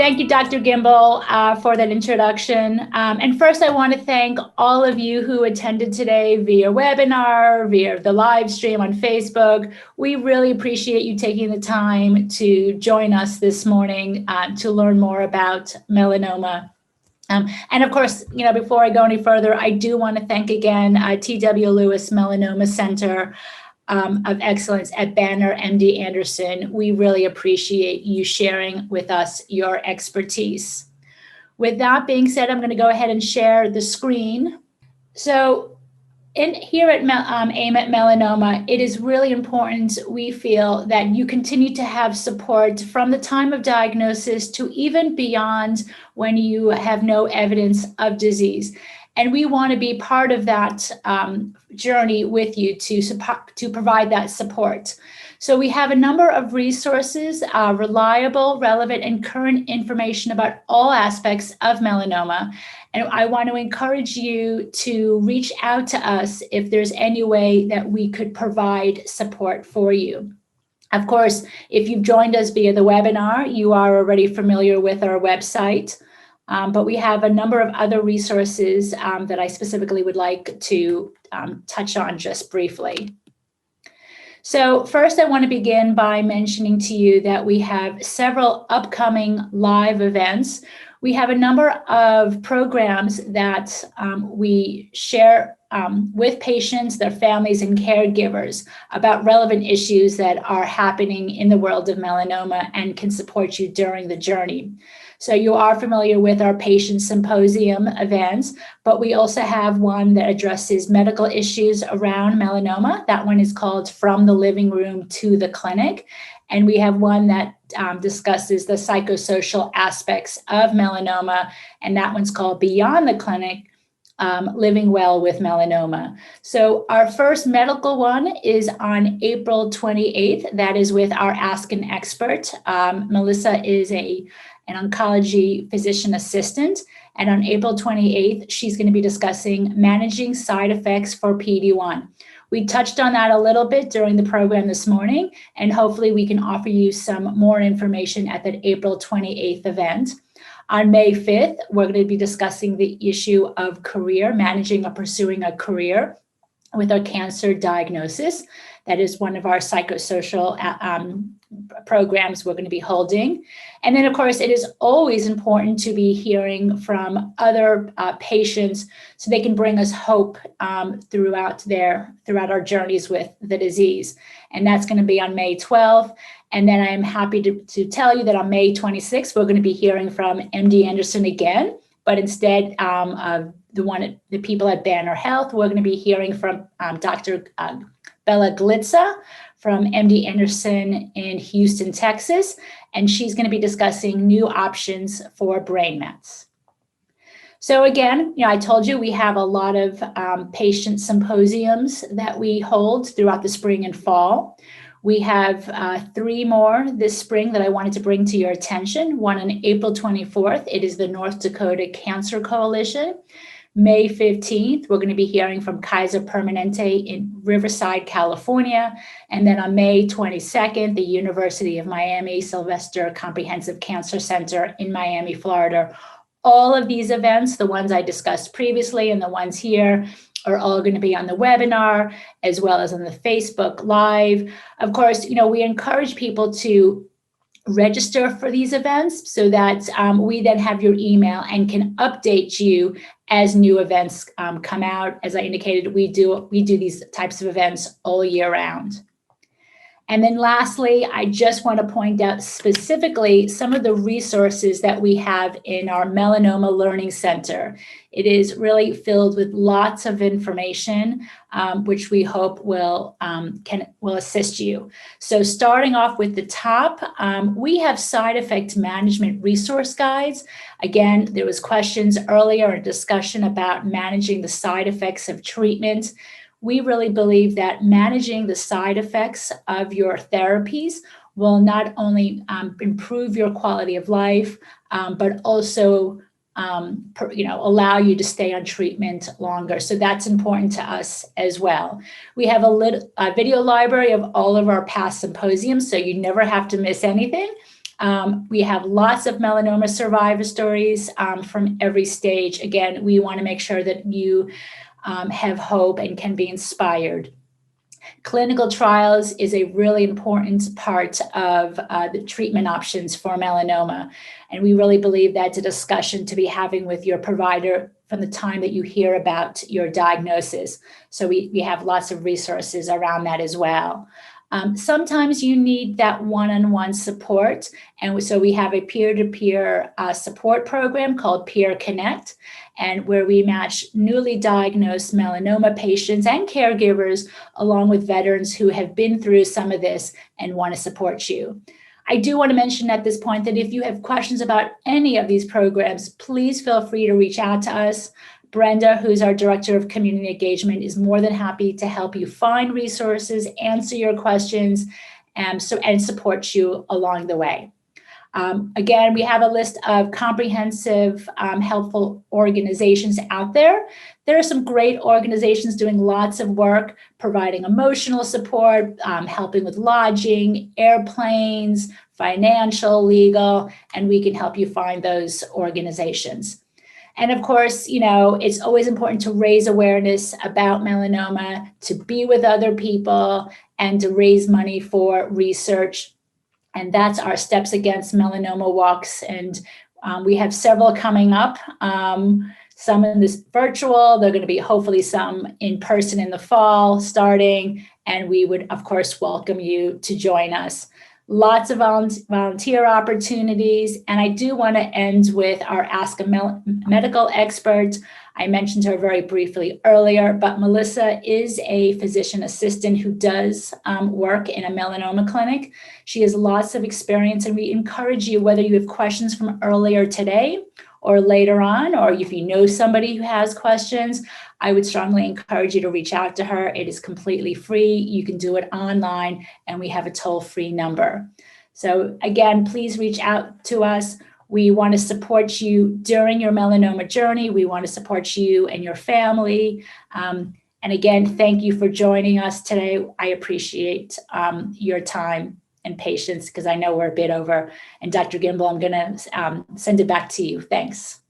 Thank you, Dr. Gimbel, for that introduction. And first, I want to thank all of you who attended today via webinar, via the live stream on Facebook. We really appreciate you taking the time to join us this morning to learn more about melanoma. And of course, before I go any further, I do want to thank again T.W. Lewis Melanoma Center of Excellence at Banner MD Anderson. We really appreciate you sharing with us your expertise. With that being said, I'm going to go ahead and share the screen. So here at AIM at Melanoma, it is really important, we feel, that you continue to have support from the time of diagnosis to even beyond when you have no evidence of disease. And we want to be part of that journey with you to provide that support. So we have a number of resources, reliable, relevant, and current information about all aspects of melanoma. And I want to encourage you to reach out to us if there's any way that we could provide support for you. Of course, if you've joined us via the webinar, you are already familiar with our website. But we have a number of other resources that I specifically would like to touch on just briefly. So first, I want to begin by mentioning to you that we have several upcoming live events. We have a number of programs that we share with patients, their families, and caregivers about relevant issues that are happening in the world of melanoma and can support you during the journey. So you are familiar with our patient symposium events, but we also have one that addresses medical issues around melanoma. That one is called From the Living Room to the Clinic. And we have one that discusses the psychosocial aspects of melanoma, and that one's called Beyond the Clinic, Living Well with Melanoma. So our first medical one is on April 28th. That is with our Ask an Expert. Melissa is an oncology physician assistant. And on April 28th, she's going to be discussing managing side effects for PD-1. We touched on that a little bit during the program this morning, and hopefully we can offer you some more information at that April 28th event. On May 5th, we're going to be discussing the issue of career, managing or pursuing a career with our cancer diagnosis. That is one of our psychosocial programs we're going to be holding. And then, of course, it is always important to be hearing from other patients so they can bring us hope throughout our journeys with the disease. And that's going to be on May 12th. And then I am happy to tell you that on May 26th, we're going to be hearing from MD Anderson again, but instead of the people at Banner Health, we're going to be hearing from Dr. Bella Glitza from MD Anderson in Houston, Texas, and she's going to be discussing new options for brain mets. So again, I told you we have a lot of patient symposiums that we hold throughout the spring and fall. We have 3 more this spring that I wanted to bring to your attention. One on April 24th, it is the North Dakota Cancer Coalition. May 15th, we're going to be hearing from Kaiser Permanente in Riverside, California. And then on May 22nd, the University of Miami Sylvester Comprehensive Cancer Center in Miami, Florida. All of these events, the ones I discussed previously and the ones here, are all going to be on the webinar as well as on the Facebook Live. Of course, we encourage people to register for these events so that we then have your email and can update you as new events come out. As I indicated, we do these types of events all year round. And then lastly, I just want to point out specifically some of the resources that we have in our Melanoma Learning Center. It is really filled with lots of information, which we hope will assist you. So starting off with the top, we have side effect management resource guides. Again, there was questions earlier, a discussion about managing the side effects of treatment. We really believe that managing the side effects of your therapies will not only improve your quality of life, but also allow you to stay on treatment longer. So that's important to us as well. We have a video library of all of our past symposiums, so you never have to miss anything. We have lots of melanoma survivor stories from every stage. Again, we want to make sure that you have hope and can be inspired. Clinical trials is a really important part of the treatment options for melanoma. And we really believe that's a discussion to be having with your provider from the time that you hear about your diagnosis. So we have lots of resources around that as well. Sometimes you need that one-on-one support. And so we have a peer-to-peer support program called Peer Connect, and where we match newly diagnosed melanoma patients and caregivers along with veterans who have been through some of this and want to support you. I do want to mention at this point that if you have questions about any of these programs, please feel free to reach out to us. Brenda, who's our Director of Community Engagement, is more than happy to help you find resources, answer your questions, and support you along the way. Again, we have a list of comprehensive, helpful organizations out there. There are some great organizations doing lots of work, providing emotional support, helping with lodging, airplanes, financial, legal, and we can help you find those organizations. And of course, it's always important to raise awareness about melanoma, to be with other people, and to raise money for research. And that's our Steps Against Melanoma walks. And we have several coming up, some in this virtual. They're going to be hopefully some in person in the fall starting. And we would, of course, welcome you to join us. Lots of volunteer opportunities. And I do want to end with our Ask a Medical Expert. I mentioned her very briefly earlier, but Melissa is a physician assistant who does work in a melanoma clinic. She has lots of experience, and we encourage you, whether you have questions from earlier today or later on, or if you know somebody who has questions, I would strongly encourage you to reach out to her. It is completely free. You can do it online, and we have a toll-free number. So again, please reach out to us. We want to support you during your melanoma journey. We want to support you and your family. And again, thank you for joining us today. I appreciate your time and patience because I know we're a bit over. And Dr. Gimbel, I'm going to send it back to you. Thanks.